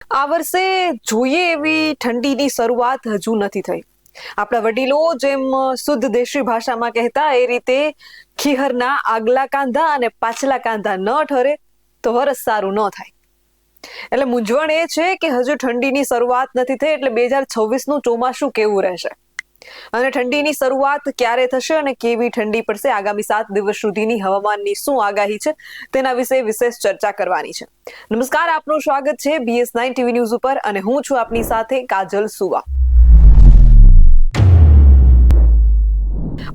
આ વર્ષે જોઈએ એવી ઠંડીની શરૂઆત હજુ નથી થઈ. આપણા વડીલો જેમ શુદ્ધ દેશી ભાષામાં કહેતા એ રીતે ખીહરના આગલા કાંધા અને પાછલા કાંધા ન ઠરે તો વરસ સારું ન થાય. એટલે મૂંઝવણ એ છે કે હજુ ઠંડીની શરૂઆત નથી થઈ, એટલે 2026નું ચોમાસું કેવું રહેશે અને ઠંડીની શરૂઆત ક્યારે થશે અને કેવી ઠંડી પડશે, આગામી 7 દિવસ સુધીની હવામાનની શું આગાહી છે તેના વિશે વિશેષ ચર્ચા કરવાની છે. નમસ્કાર, આપનું સ્વાગત છે BS9 TV ન્યૂઝ ઉપર અને હું છું આપની સાથે કાજલ સુવા.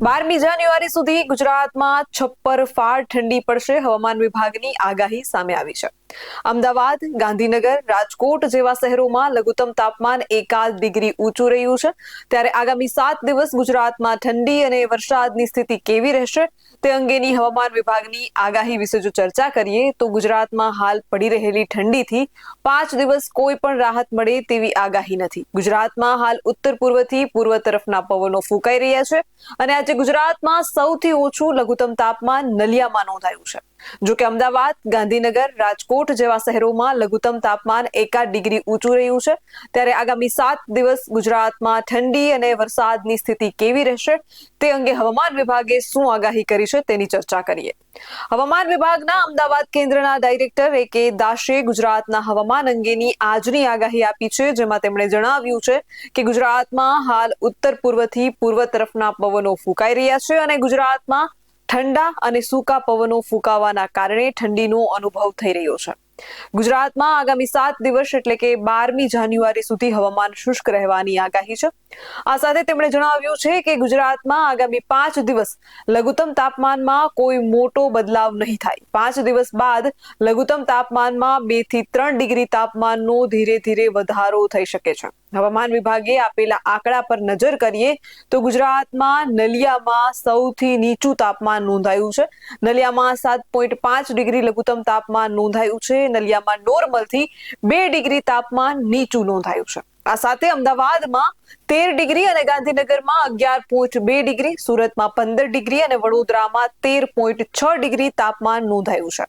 12મી જાન્યુઆરી સુધી ગુજરાતમાં છપ્પરફાડ ઠંડી પડશે, હવામાન વિભાગની આગાહી સામે આવી છે. અમદાવાદ, ગાંધીનગર, રાજકોટ જેવા શહેરોમાં લઘુત્તમ તાપમાન 1 ડિગ્રી ઊંચું રહ્યું છે. ત્યારે આગામી 7 દિવસ ગુજરાતમાં ઠંડી અને વરસાદની સ્થિતિ કેવી રહેશે તે અંગેની હવામાન વિભાગની આગાહી વિશે જો ચર્ચા કરીએ તો ગુજરાતમાં હાલ પડી રહેલી ઠંડીથી 5 દિવસ કોઈ પણ રાહત મળે તેવી આગાહી નથી. ગુજરાતમાં હાલ ઉત્તર પૂર્વથી પૂર્વ તરફના પવનો ફૂંકાઈ રહ્યા છે અને આજે ગુજરાતમાં સૌથી ઓછું લઘુત્તમ તાપમાન નલિયામાં નોંધાયું છે. જો કે અમદાવાદ, ગાંધીનગર, રાજકોટ જેવા શહેરોમાં લઘુત્તમ તાપમાન 1 ડિગ્રી ઊંચું રહ્યું છે. ત્યારે આગામી 7 દિવસ ગુજરાતમાં ઠંડી અને વરસાદની સ્થિતિ કેવી રહેશે તે અંગે હવામાન વિભાગે શું આગાહી કરી છે તેની ચર્ચા કરીએ. હવામાન વિભાગના અમદાવાદ કેન્દ્રના ડાયરેક્ટર A.K. દાશે ગુજરાતના હવામાન અંગેની આજની આગાહી આપી છે, જેમાં તેમણે જણાવ્યું છે કે ગુજરાતમાં હાલ ઉત્તર પૂર્વથી પૂર્વ તરફના પવનો ફૂંકાઈ રહ્યા છે અને ગુજરાતમાં ઠંડા અને સૂકા પવનો ફૂંકાવાના કારણે ઠંડીનો અનુભવ થઈ રહ્યો છે. ગુજરાતમાં આગામી 7 દિવસ એટલે કે 12મી જાન્યુઆરી સુધી હવામાન શુષ્ક રહેવાની આગાહી છે. આ સાથે તેમણે જણાવ્યું છે કે ગુજરાતમાં આગામી 5 દિવસ લઘુત્તમ તાપમાનમાં કોઈ મોટો બદલાવ નહીં થાય. 5 દિવસ બાદ લઘુત્તમ તાપમાનમાં 2 થી 3 ડિગ્રી તાપમાનનો ધીરે ધીરે વધારો થઈ શકે છે. હવામાન વિભાગે આપેલા આંકડા પર નજર કરીએ તો ગુજરાતમાં નલિયામાં સૌથી નીચું તાપમાન નોંધાયું છે. નલિયામાં 7.5 ડિગ્રી લઘુત્તમ તાપમાન નોંધાયું છે. નલિયામાં નોર્મલથી 2 ડિગ્રી તાપમાન નીચું નોંધાયું છે. આ સાથે અમદાવાદમાં 13 ડિગ્રી અને ગાંધીનગરમાં 11.2 ડિગ્રી, સુરતમાં 15 ડિગ્રી અને વડોદરામાં 13.6 ડિગ્રી તાપમાન નોંધાયું છે.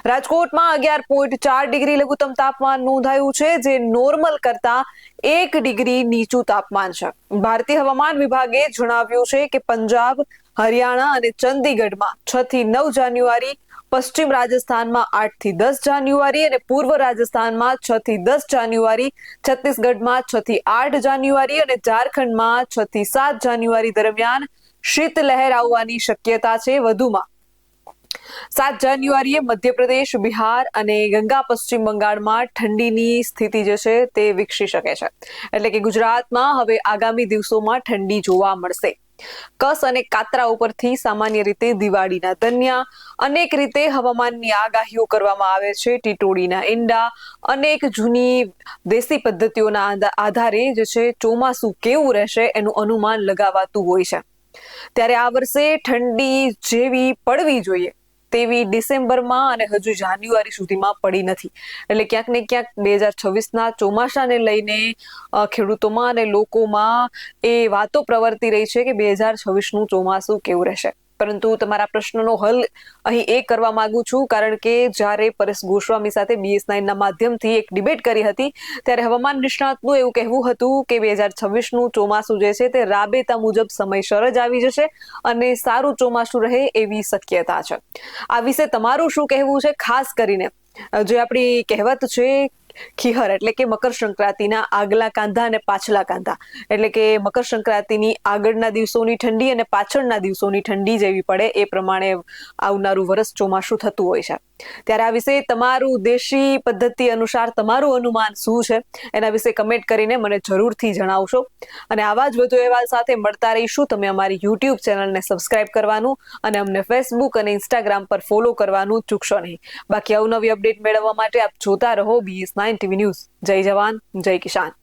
રાજકોટમાં 11.4 ડિગ્રી લઘુત્તમ તાપમાન નોંધાયું છે, જે નોર્મલ કરતા 1 ડિગ્રી નીચું તાપમાન છે. ભારતીય હવામાન વિભાગે જણાવ્યું છે કે પંજાબ, હરિયાણા અને ચંદીગઢમાં 6 થી 9 જાન્યુઆરી, પશ્ચિમ રાજસ્થાનમાં 8 થી 10 જાન્યુઆરી અને પૂર્વ રાજસ્થાનમાં 6 થી 10 જાન્યુઆરી, છત્તીસગઢમાં 6 થી 8 જાન્યુઆરી અને ઝારખંડમાં 6 થી 7 જાન્યુઆરી દરમિયાન શીતલહેર આવવાની શક્યતા છે. વધુમાં 7 જાન્યુઆરીએ મધ્યપ્રદેશ, બિહાર અને ગંગા પશ્ચિમ બંગાળમાં ઠંડીની સ્થિતિ જે છે તે વિકસી શકે છે. એટલે કે ગુજરાતમાં હવે આગામી દિવસોમાં ઠંડી જોવા મળશે. કસ અને કાતરા ઉપરથી સામાન્ય રીતે દિવાળીના ધન્યા, અનેક રીતે હવામાનની આગાહીઓ કરવામાં આવે છે. ટીટોડીના ઈંડા, અનેક જૂની દેશી પદ્ધતિઓના આધારે જે છે ચોમાસું કેવું રહેશે એનું અનુમાન લગાવાતું હોય છે. ત્યારે આ વર્ષે ઠંડી જેવી પડવી જોઈએ તેવી ડિસેમ્બરમાં અને હજુ જાન્યુઆરી સુધીમાં પડી નથી. એટલે ક્યાંક ને ક્યાંક 2026ના ચોમાસાને લઈને ખેડૂતોમાં અને લોકોમાં એ વાતો પ્રવર્તી રહી છે કે 2026નું ચોમાસું કેવું રહેશે. પરંતુ તમારા પ્રશ્નનો હલ અહીં એ કરવા માંગુ છું, કારણ કે જ્યારે પરેશ ગોસ્વામી સાથે BS9ના માધ્યમથી એક ડિબેટ કરી હતી ત્યારે હવામાન નિષ્ણાતનું એવું કહેવું હતું કે 2026નું ચોમાસું જે છે તે રાબેતા મુજબ સમયસર જ આવી જશે અને સારું ચોમાસું રહે એવી શક્યતા છે. આ વિશે તમારું શું કહેવું છે? ખાસ કરીને જે આપણી કહેવત છે ખીહર એટલે કે મકર સંક્રાંતિના આગલા કાંધા અને પાછલા કાંધા, એટલે કે મકર સંક્રાંતિની આગળના દિવસોની ઠંડી અને પાછળના દિવસોની ઠંડી જેવી પડે એ પ્રમાણે આવનારું વર્ષ ચોમાસું થતું હોય છે. ત્યારે આ વિશે તમારું દેશી પદ્ધતિ અનુસાર તમારું અનુમાન શું છે એના વિશે કમેન્ટ કરીને મને જરૂરથી જણાવશો. અને આવા જ વધુ અહેવાલ સાથે મળતા રહીશું. તમે અમારી YouTube ચેનલને સબસ્ક્રાઇબ કરવાનું અને અમને Facebook અને Instagram પર ફોલો કરવાનું ચૂકશો નહીં. બાકી અવનવી અપડેટ મેળવવા માટે આપ જોતા રહો BS9 TV ન્યૂઝ. જય જવાન, જય કિસાન.